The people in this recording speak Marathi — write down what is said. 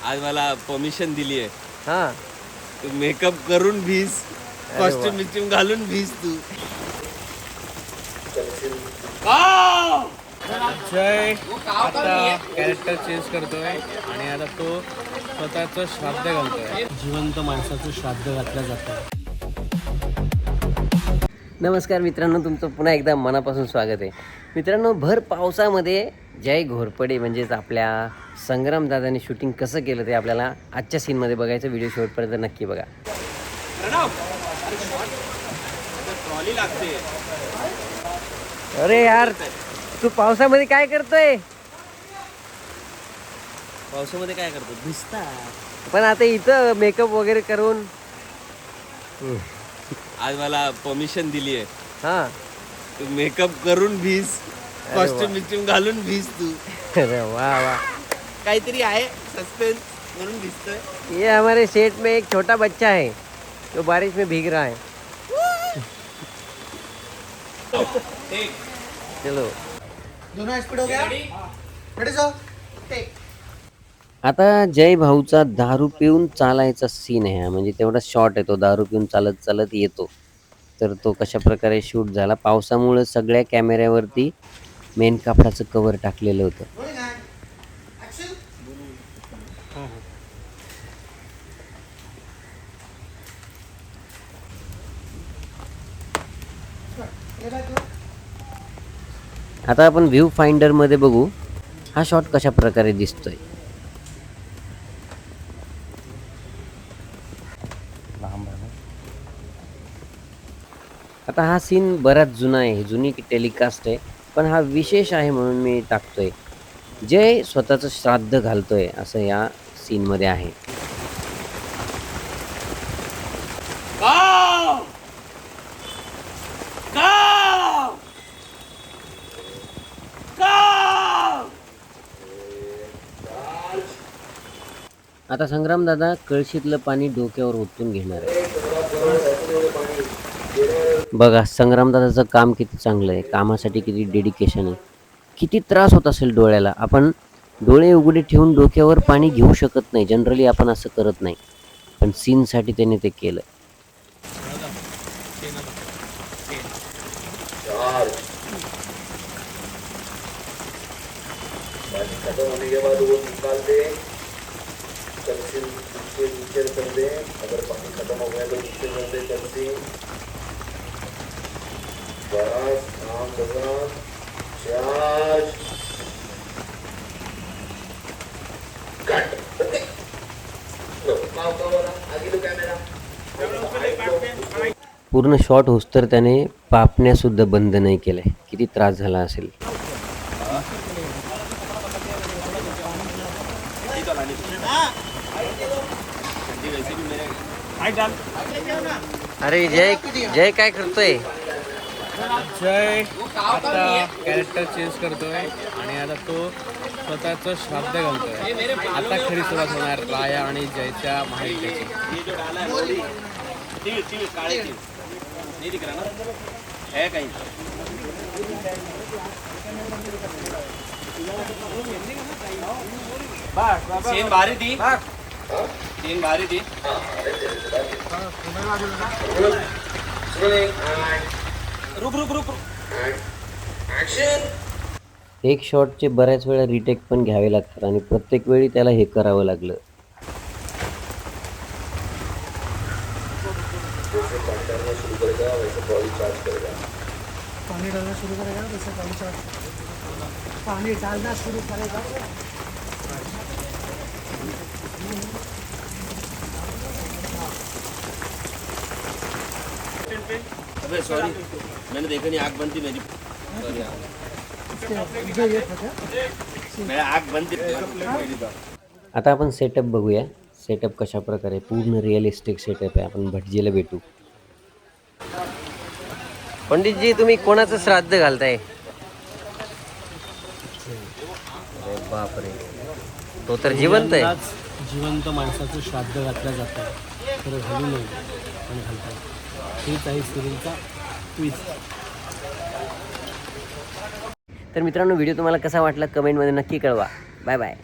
आज मला परमिशन दिली आहे. हा तू मेकअप करून भीज, कॉस्ट्युम बिस्ट्युम घालून भीज तू. जय आता कॅरेक्टर चेंज करतोय आणि आता तो स्वतःचं श्राद्ध घालतोय. जिवंत माणसाचं श्राद्ध घातलं जातं. नमस्कार मित्रांनो, तुमचं पुन्हा एकदा मनापासून स्वागत आहे. मित्रांनो, भर पावसामध्ये जय घोरपडे म्हणजेच आपल्या संग्रामदादांनी शूटिंग कसं केलं ते आपल्याला आजच्या सीनमध्ये बघायचं. व्हिडिओ शेवटपर्यंत नक्की बघा. ट्रॉली लागते. अरे यार, तू पावसामध्ये काय करतोय? पावसामध्ये काय करतो? भिजता. पण आता इथं मेकअप वगैरे करून आज मला परमिशन दिली आहे. हा तू मेकअप करून भीज, कॉस्ट्युम बिस्ट्युम घालून भीज तू. अरे वाह वाह, काहीतरी आहे सस्पेन्स म्हणून भिजतोय. ये हमारे सेट में एक छोटा बच्चा है जो बारिश में भीग रहा है. चलो दोनों स्पीड हो गया. Ready sir. आता जय भाऊचा दारू पिऊन चालायचा सीन आहे. म्हणजे तेवढा शॉट आहे, तो दारू पिऊन चालत चालत येतो. तर तो कशा प्रकारे शूट झाला. पावसामुळे सगळ्या कॅमेऱ्यावरती मेन कापडाचं कव्हर टाकलेलं होतं. आता आपण व्ह्यू फाइंडर मध्ये बघू हा शॉट कशा प्रकारे दिसतोय. आता हा सीन बराच जुना आहे, जुनी टेलिकास्ट आहे, पण हा विशेष आहे म्हणून मी टाकतोय. जय स्वतःचं श्राद्ध घालतोय असं या सीन मध्ये आहे. आता संग्रामदादा कळशीतलं पाणी डोक्यावर ओतून घेणार आहे. बघा संग्रामदादाचं काम किती चांगलं आहे, कामासाठी किती डेडिकेशन आहे. किती त्रास होत असेल डोळ्याला. आपण डोळे उघडे ठेवून डोक्यावर पाणी घेऊ शकत नाही, जनरली आपण असं करत नाही, पण सीनसाठी त्याने ते केलं. खत्म होने के बाद वो निकाल दे, कलसिल नीचे कर दे. अगर पानी खत्म हो गया तो नीचे कर दे कलसिल. बस काम बजा. Charge cut. ओके लो पाव कवर आगे लो कॅमेरा. पूर्ण शॉट होस्तर त्याने पापण्यासुद्धा बंद नाही केलंय. किती त्रास झाला असेल. अरे जय, जय काय करतोय? जय आता कॅरेक्टर चेंज करतोय आणि आता तो स्वतःचं श्राद्ध घालतोय. आता खरी सुरुवात होणार राया आणि जयच्या महायुद्धाची. नहीं दिख रहा ना है कहीं. सीन भारी थी. सीन भारी थी. रुक रुक रुक ऍक्शन. एक शॉटचे बऱ्याच वेळा रिटेक पण घ्यावे लागतात आणि प्रत्येक वेळी त्याला हे करावं लागलं. पानी डालना शुरू करेगा वैसे पानी चार्ज. पानी डालना शुरू करेगा. अबे सॉरी मैंने देखा नहीं, आग बंद थी मेरी. सॉरी मेरा आग बंद थी. आता आपण सेटअप बघूया. सेटअप कशा प्रकारे, पूर्ण रिअलिस्टिक सेटअप आहे. आपण भटजीला भेटू. पंडितजी, तुम्ही कोणाचं श्राद्ध घालताय? अरे बापरे, तो तर जिवंत आहे. जिवंत माणसाचं श्राद्ध घातलं जातं. तर घालू नये पण घालतात. हेच आहे सिरियलचा ट्विस्ट. तर मित्रांनो, व्हिडिओ तुम्हाला कसा वाटला कमेंटमध्ये नक्की कळवा. Bye bye.